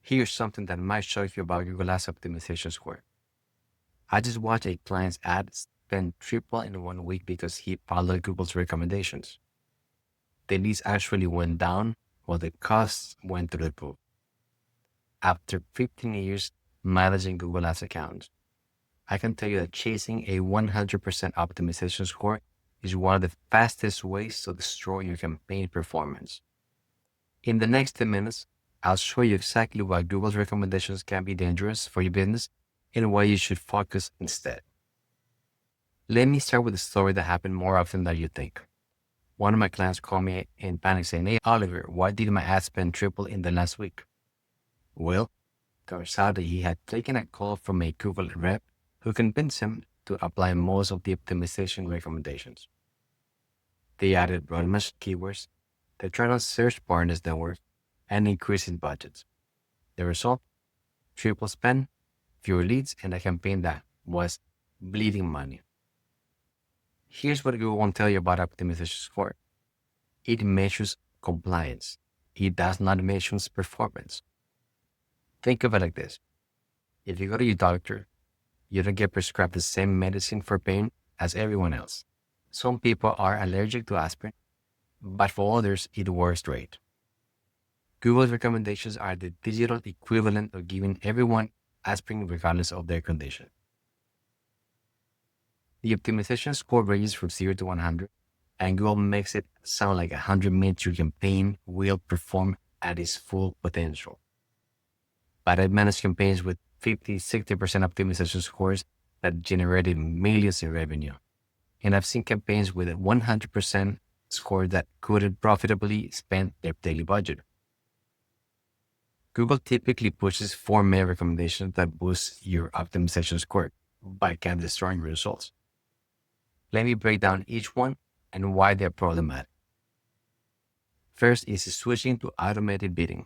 Here's something that might shock you about Google Ads Optimization Score. I just watched a client's ad spend triple in 1 week because he followed Google's recommendations. The leads actually went down while the costs went through the roof. After 15 years managing Google Ads accounts, I can tell you that chasing a 100% optimization score is one of the fastest ways to destroy your campaign performance. In the next 10 minutes, I'll show you exactly why Google's recommendations can be dangerous for your business and why you should focus instead. Let me start with a story that happened more often than you think. One of my clients called me in panic saying, "Hey, Oliver, why did my ad spend triple in the last week?" Well, turns out that he had taken a call from a Google rep who convinced him to apply most of the optimization recommendations. They added broad match keywords, they tried on search partners that worked, and increased his budgets. The result? Triple spend, fewer leads, and a campaign that was bleeding money. Here's what Google won't tell you about optimization score. It measures compliance. It does not measure performance. Think of it like this. If you go to your doctor, you don't get prescribed the same medicine for pain as everyone else. Some people are allergic to aspirin, but for others, it works great. Google's recommendations are the digital equivalent of giving everyone aspirin regardless of their condition. The optimization score ranges from 0 to 100, and Google makes it sound like 100 means your campaign will perform at its full potential. But I've managed campaigns with 50, 60% optimization scores that generated millions in revenue. And I've seen campaigns with a 100% score that couldn't profitably spend their daily budget. Google typically pushes 4 main recommendations that boost your optimization score, but can destroy your results. Let me break down each one and why they're problematic. First is switching to automated bidding,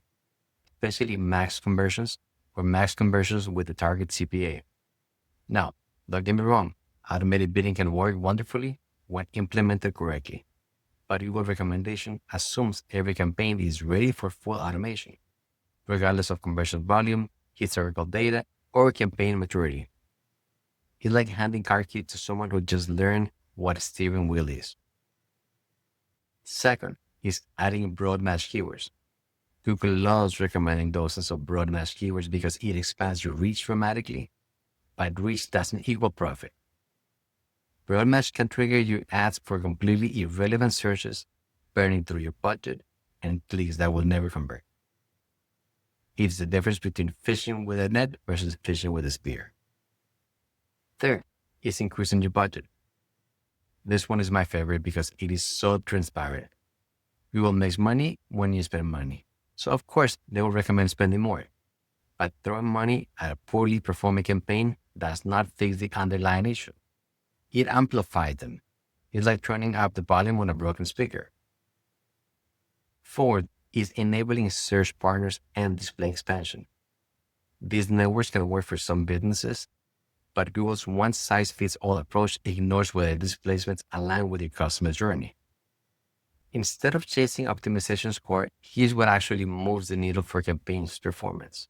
especially max conversions or max conversions with the target CPA. Now, don't get me wrong, automated bidding can work wonderfully when implemented correctly, but Google recommendation assumes every campaign is ready for full automation, regardless of conversion volume, historical data, or campaign maturity. It's like handing car keys to someone who just learned what a steering wheel is. Second is adding broad match keywords. Google loves recommending dozens of broad match keywords because it expands your reach dramatically, but reach doesn't equal profit. Broad match can trigger your ads for completely irrelevant searches, burning through your budget, and clicks that will never convert. It's the difference between fishing with a net versus fishing with a spear. Third is increasing your budget. This one is my favorite because it is so transparent. Google makes money when you spend money. So of course, they will recommend spending more. But throwing money at a poorly performing campaign does not fix the underlying issue. It amplifies them. It's like turning up the volume on a broken speaker. Fourth is enabling search partners and display expansion. These networks can work for some businesses, but Google's one-size-fits-all approach ignores whether displacements align with your customer journey. Instead of chasing optimization score, here's what actually moves the needle for campaigns performance.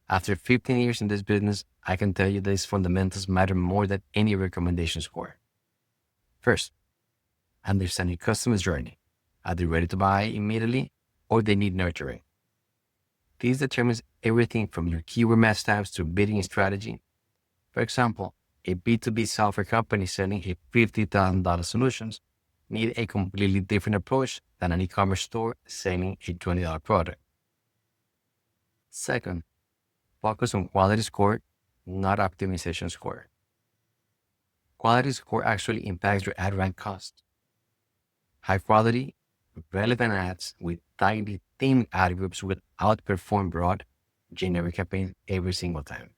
After 15 years in this business, I can tell you these fundamentals matter more than any recommendation score. First, understand your customer's journey. Are they ready to buy immediately or they need nurturing? This determines everything from your keyword match types to bidding strategy. For example, a B2B software company selling a $50,000 solutions need a completely different approach than an e-commerce store selling a $20 product. Second, focus on quality score, not optimization score. Quality score actually impacts your ad rank cost. High quality, relevant ads with tightly themed ad groups will outperform broad, generic campaigns every single time,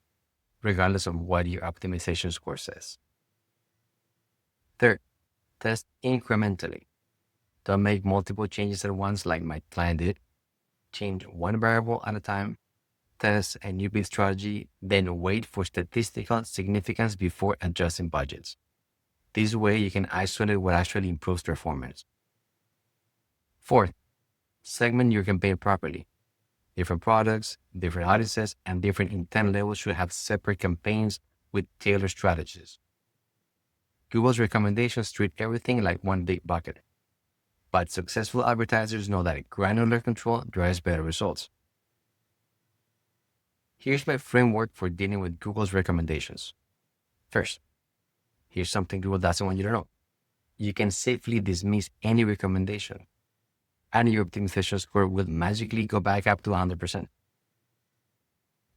regardless of what your optimization score says. Third, test incrementally. Don't make multiple changes at once like my client did. Change one variable at a time, test a new bid strategy, then wait for statistical significance before adjusting budgets. This way you can isolate what actually improves performance. Fourth, segment your campaign properly. Different products, different audiences, and different intent levels should have separate campaigns with tailored strategies. Google's recommendations treat everything like one big bucket, but successful advertisers know that granular control drives better results. Here's my framework for dealing with Google's recommendations. First, here's something Google doesn't want you to know. You can safely dismiss any recommendation, and your optimization score will magically go back up to 100%.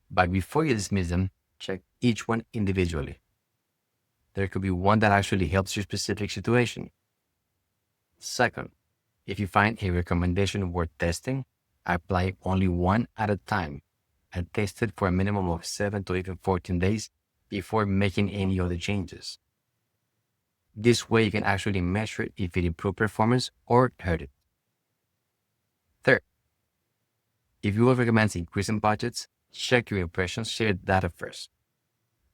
But before you dismiss them, check each one individually. There could be one that actually helps your specific situation. Second, if you find a recommendation worth testing, apply only one at a time and test it for a minimum of 7 to even 14 days before making any other changes. This way you can actually measure if it improved performance or hurt it. Third, if Google recommends increasing budgets, check your impressions share data first.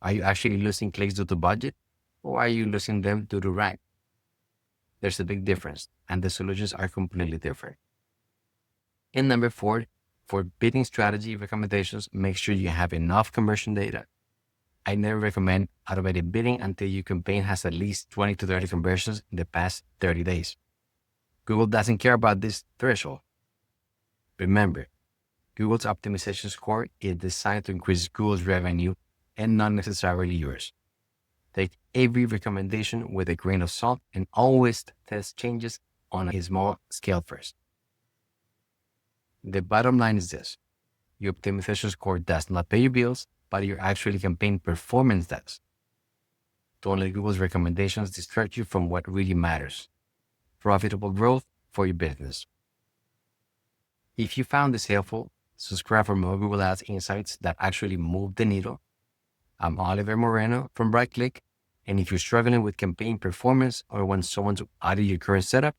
Are you actually losing clicks due to budget, or are you losing them due to rank? There's a big difference, and the solutions are completely different. And number four, for bidding strategy recommendations, make sure you have enough conversion data. I never recommend automated bidding until your campaign has at least 20 to 30 conversions in the past 30 days. Google doesn't care about this threshold. Remember, Google's optimization score is designed to increase Google's revenue and not necessarily yours. Take every recommendation with a grain of salt and always test changes on a small scale first. The bottom line is this. Your optimization score does not pay your bills, but your actual campaign performance does. Don't let Google's recommendations distract you from what really matters. Profitable growth for your business. If you found this helpful, subscribe for more Google Ads insights that actually move the needle. I'm Oliver Moreno from BrightClick, and if you're struggling with campaign performance or want someone to audit your current setup,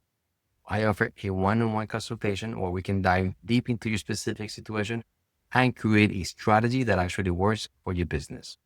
I offer a one-on-one consultation where we can dive deep into your specific situation and create a strategy that actually works for your business.